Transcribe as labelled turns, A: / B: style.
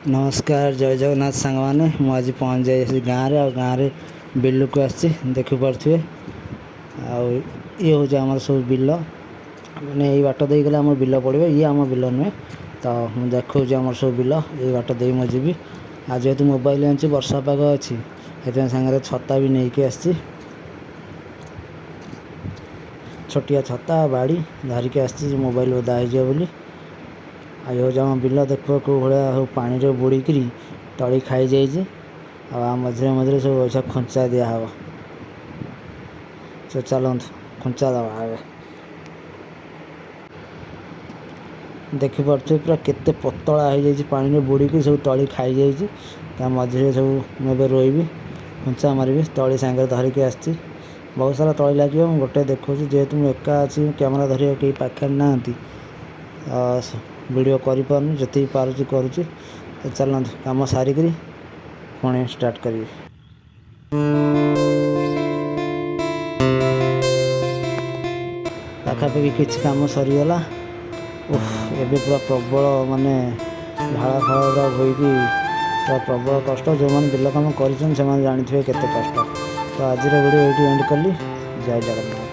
A: नमस्कार जय जगन्नाथ सांग मैंने मुझे पहुँच जाए गाँव में गाँव बिल को आसी देखिपे ये हूँ आम सब बिल मैंने ये बाट दे गले आम बिल पड़े ये आम बिल नुहे तो मुझे देखा आम सब बिल ये बाट दे मुझे जी आज जेहतु मोबाइल आनी वर्षा पाग अच्छी सांगे छता भी नहीं आसी छोटिया छता बाड़ी धरिकी आसी मोबाइल ओदा हो बोली आज आम बिल देख कौ भाया सब पानी बुड़ीक तली खाई जाइए मझे मझे सब ऐसा खुंचा दिहब तो चलत खुंचा दबा देखिपे पूरा केते पतला हो जाए पानी बुड़ीक सब तली खाई जाइए मझे सब मुझे रोईबी खुंचा मारि तली सांगे धरिकी आसी बहुत सारा तली लगे गोटे देखो जेहेतु मुझे एका अच्छी कैमेरा धरिया कहीं पाखे ना वीडियो कर जी पार्टी करुँची तो चलत कम सारिक पुणी स्टार्ट करी पाखापाखि किसी कम सरीगला एबे पूरा प्रबल माने झाड़ फाड़ पूरा होईकी पूरा प्रबल कष्ट जो मैंने बिल कम कर जानी थे केते कष्ट तो आज वीडियो ये एंड कली जय जगन्नाथ।